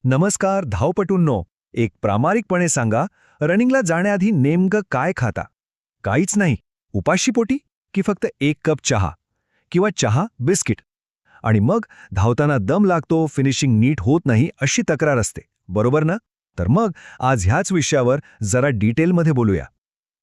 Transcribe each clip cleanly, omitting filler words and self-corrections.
नमस्कार धावपटूंनो. एक प्रामाणिकपणे सांगा, रनिंगला जाण्याआधी नेमकं काय खाता? काहीच नाही. उपाशीपोटी की फक्त एक कप चहा किंवा चहा बिस्किट? आणि मग धावताना दम लागतो, फिनिशिंग नीट होत नाही अशी तक्रार असते, बरोबर ना? तर मग आज ह्याच विषयावर जरा डिटेलमध्ये बोलूया.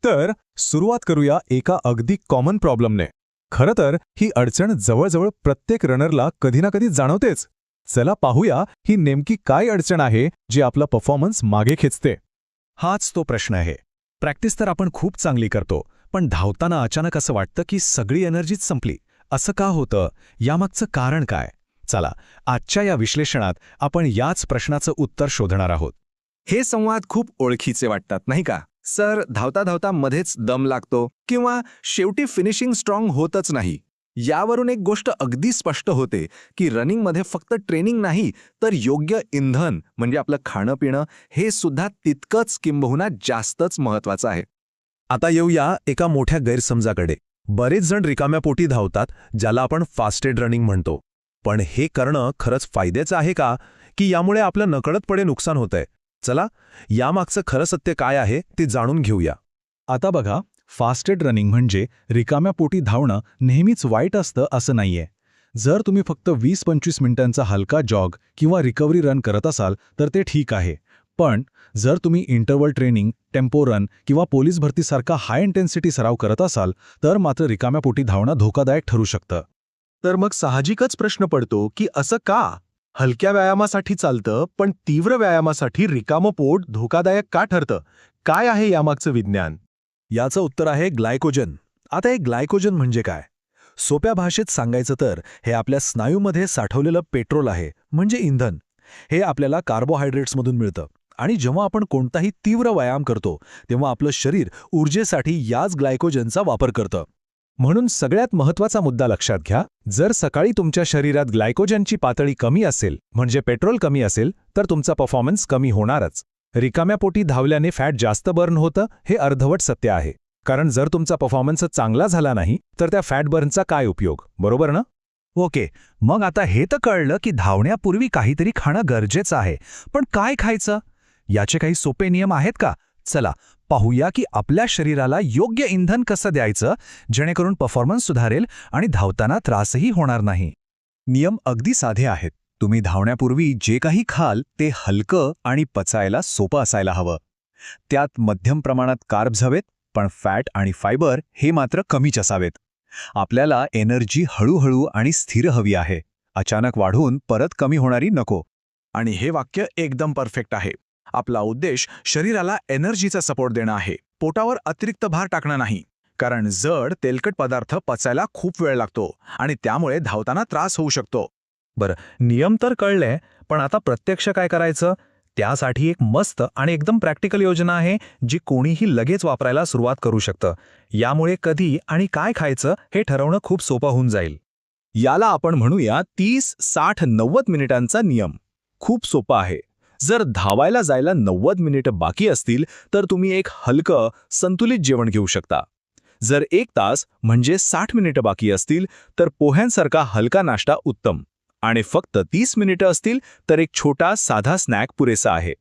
तर सुरुवात करूया एका अगदी कॉमन प्रॉब्लेमने. खरं तर ही अडचण जवळजवळ प्रत्येक रनरला कधी ना कधी जाणवतेच. चला पाहूया ही नेमकी काय अडचण आहे जी आपला परफॉर्मन्स मागे खेचते. हाच तो प्रश्न आहे. प्रॅक्टिस तर आपण खूप चांगली करतो, पण धावताना अचानक असं वाटतं की सगळी एनर्जीच संपली. असं का होतं? यामागचं कारण काय? चला, आजच्या या विश्लेषणात आपण याच प्रश्नाचं उत्तर शोधणार आहोत. हे संवाद खूप ओळखीचे वाटतात नाही का? सर, धावता धावता मध्येच दम लागतो किंवा शेवटी फिनिशिंग स्ट्रॉंग होतच नाही. यावरून एक गोष्ट अगदी स्पष्ट होते की रनिंगमध्ये फक्त ट्रेनिंग नाही, तर योग्य इंधन म्हणजे आपलं खाणं पिणं हे सुद्धा तितकंच किंबहुना जास्तच महत्वाचं आहे. आता येऊया एका मोठ्या गैरसमजाकडे. बरेच जण रिकाम्या पोटी धावतात, ज्याला आपण फास्टेड रनिंग म्हणतो. पण हे करणं खरंच फायद्याचं आहे का, की यामुळे आपलं नकळतपणे नुकसान होतंय? चला, यामागचं खरं सत्य काय आहे ते जाणून घेऊया. आता बघा, फास्टेड रनिंग म्हणजे रिकाम्या पोटी धावणं नेहमीच वाईट असतं असं नाहीये. जर तुम्ही फक्त 20-25 मिनिटांचा हलका जॉग किंवा रिकव्हरी रन करत असाल तर ते ठीक आहे. पण जर तुम्ही इंटरव्हल ट्रेनिंग, टेम्पो रन किंवा पोलीस भरतीसारखा हाय इंटेन्सिटी सराव करत असाल तर मात्र रिकाम्या पोटी धावणं धोकादायक ठरू शकतं. तर मग साहजिकच प्रश्न पडतो की असं का? हलक्या व्यायामासाठी चालतं, पण तीव्र व्यायामासाठी रिकामं पोट धोकादायक का ठरतं? काय आहे यामागचं विज्ञान? याचं उत्तर आहे ग्लायकोजन. आता हे ग्लायकोजन म्हणजे काय? सोप्या भाषेत सांगायचं तर हे आपल्या स्नायूमध्ये साठवलेलं पेट्रोल आहे, म्हणजे इंधन. हे आपल्याला कार्बोहायड्रेट्समधून मिळतं. आणि जेव्हा आपण कोणताही तीव्र व्यायाम करतो तेव्हा आपलं शरीर ऊर्जेसाठी याच ग्लायकोजनचा वापर करतं. म्हणून सगळ्यात महत्त्वाचा मुद्दा लक्षात घ्या. जर सकाळी तुमच्या शरीरात ग्लायकोजनची पातळी कमी असेल, म्हणजे पेट्रोल कमी असेल, तर तुमचा परफॉर्मन्स कमी होणारच. रिकाम्या पोटी धावल्याने फॅट जास्त बर्न होतं हे अर्धवट सत्य आहे. कारण जर तुमचा परफॉर्मन्स चांगला झाला नाही तर त्या फॅट बर्नचा काय उपयोग, बरोबर ना? ओके, मग आता हे तर कळलं की धावण्यापूर्वी काहीतरी खाणं गरजेचं आहे. पण काय खायचं? याचे काही सोपे नियम आहेत का? चला पाहूया की आपल्या शरीराला योग्य इंधन कसं द्यायचं, जेणेकरून परफॉर्मन्स सुधारेल आणि धावताना त्रासही होणार नाही. नियम अगदी साधे आहेत. तुम्ही धावण्यापूर्वी जे काही खाल ते हलकं आणि पचायला सोपं असायला हवं. त्यात मध्यम प्रमाणात कार्ब्स हवेत, पण फॅट आणि फायबर हे मात्र कमीच असावेत. आपल्याला एनर्जी हळूहळू आणि स्थिर हवी आहे, अचानक वाढून परत कमी होणारी नको. आणि हे वाक्य एकदम परफेक्ट आहे. आपला उद्देश शरीराला एनर्जीचा सपोर्ट देणं आहे, पोटावर अतिरिक्त भार टाकणं नाही. कारण जड तेलकट पदार्थ पचायला खूप वेळ लागतो आणि त्यामुळे धावताना त्रास होऊ शकतो. बरं, नियम तर कळले, पण आता प्रत्यक्ष काय करायचं? त्यासाठी एक मस्त आणि एकदम प्रॅक्टिकल योजना आहे जी कोणीही लगेच वापरायला सुरुवात करू शकतं. यामुळे कधी आणि काय खायचं हे ठरवणं खूप सोपं होऊन जाईल. याला आपण म्हणूया 30-60-90 मिनिटांचा नियम. खूप सोपा आहे. जर धावायला जायला 90 मिनिटं बाकी असतील तर तुम्ही एक हलकं संतुलित जेवण घेऊ शकता. जर 1 तास म्हणजे 60 मिनिटं बाकी असतील तर पोह्यांसारखा हलका नाश्ता उत्तम. आणि फक्त 30 मिनिटं असतील तर एक छोटा साधा स्नॅक पुरेसा आहे.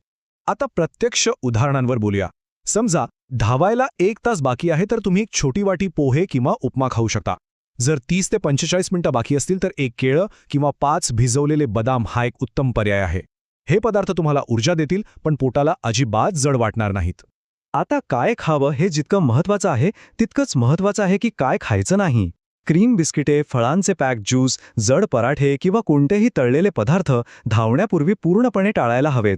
आता प्रत्यक्ष उदाहरणांवर बोलूया. समजा धावायला 1 तास बाकी आहे तर तुम्ही एक छोटी वाटी पोहे किंवा उपमा खाऊ शकता. जर 30 ते 45 मिनिटं बाकी असतील तर एक केळं किंवा 5 भिजवलेले बदाम हा एक उत्तम पर्याय आहे. हे पदार्थ तुम्हाला ऊर्जा देतील पण पोटाला अजिबात जड वाटणार नाहीत. आता काय खावं हे जितकं महत्त्वाचं आहे तितकंच महत्त्वाचं आहे की काय खायचं नाही. क्रीम बिस्किटे, फळांचे पॅक ज्यूस, जड पराठे किंवा कोणतेही तळलेले पदार्थ धावण्यापूर्वी पूर्णपणे टाळायला हवेत.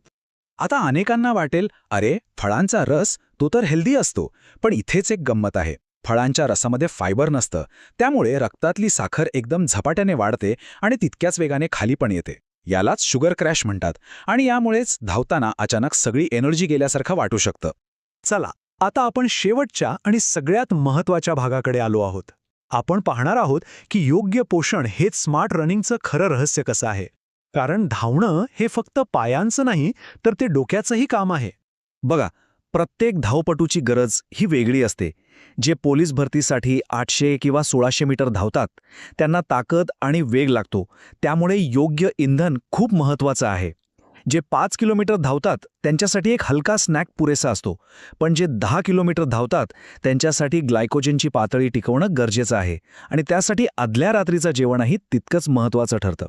आता अनेकांना वाटेल, अरे फळांचा रस तो तर हेल्दी असतो. पण इथेच एक गंमत आहे. फळांच्या रसामध्ये फायबर नसतं, त्यामुळे रक्तातली साखर एकदम झपाट्याने वाढते आणि तितक्याच वेगाने खाली पण येते. यालाच शुगर क्रॅश म्हणतात आणि यामुळेच धावताना अचानक सगळी एनर्जी गेल्यासारखं वाटू शकतं. चला, आता आपण शेवटच्या आणि सगळ्यात महत्त्वाच्या भागाकडे आलो आहोत. आपण पाहणार आहोत की योग्य पोषण हेच स्मार्ट रनिंगचं खरं रहस्य कसं आहे. कारण धावणं हे फक्त पायांचं नाही तर ते डोक्याचंही काम आहे. बघा, प्रत्येक धावपटूची गरज ही वेगळी असते. जे पोलीस भरतीसाठी 800 किंवा 1600 मीटर धावतात त्यांना ताकद आणि वेग लागतो, त्यामुळे योग्य इंधन खूप महत्त्वाचं आहे. जे 5 किलोमीटर धावतात त्यांच्यासाठी एक हलका स्नॅक पुरेसा असतो, पण जे 10 किलोमीटर धावतात त्यांच्यासाठी ग्लायकोजनची पातळी टिकवणं गरजेचं आहे आणि त्यासाठी आदल्या रात्रीचं जेवणही तितकंच महत्त्वाचं ठरतं.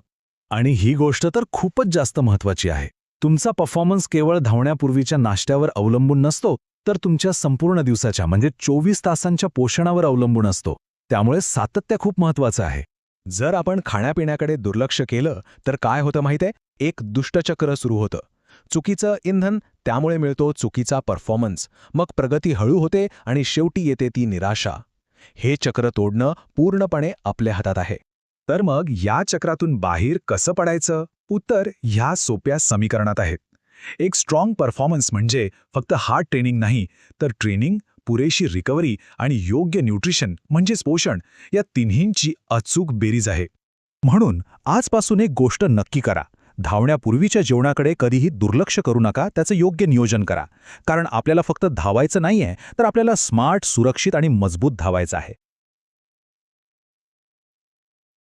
आणि ही गोष्ट तर खूपच जास्त महत्वाची आहे. तुमचा परफॉर्मन्स केवळ धावण्यापूर्वीच्या नाश्त्यावर अवलंबून नसतो, तर तुमच्या संपूर्ण दिवसाच्या म्हणजे 24 तासांच्या पोषणावर अवलंबून असतो. त्यामुळे सातत्य खूप महत्वाचं आहे. जर आपण खाण्यापिण्याकडे दुर्लक्ष केलं तर काय होतं माहितीये? एक दुष्टचक्र सुरू होतं. चुकीचं इंधन, त्यामुळे मिळतो चुकीचा परफॉर्मन्स, मग प्रगती हळू होते आणि शेवटी येते ती निराशा. हे चक्र तोडणं पूर्णपणे आपल्या हातात आहे. तर मग या चक्रातून बाहेर कसं पडायचं? उत्तर ह्या सोप्या समीकरणात आहे. एक स्ट्रॉंग परफॉर्मन्स म्हणजे फक्त हार्ड ट्रेनिंग नाही, तर ट्रेनिंग, पुरेशी रिकव्हरी आणि योग्य न्यूट्रिशन म्हणजेच पोषण, या तिन्हींची अचूक बेरीज आहे. म्हणून आजपासून एक गोष्ट नक्की करा. धावण्यापूर्वीच्या जेवणाकडे कधीही दुर्लक्ष करू नका, त्याचं योग्य नियोजन करा. कारण आपल्याला फक्त धावायचं नाहीये, तर आपल्याला स्मार्ट, सुरक्षित आणि मजबूत धावायचं आहे.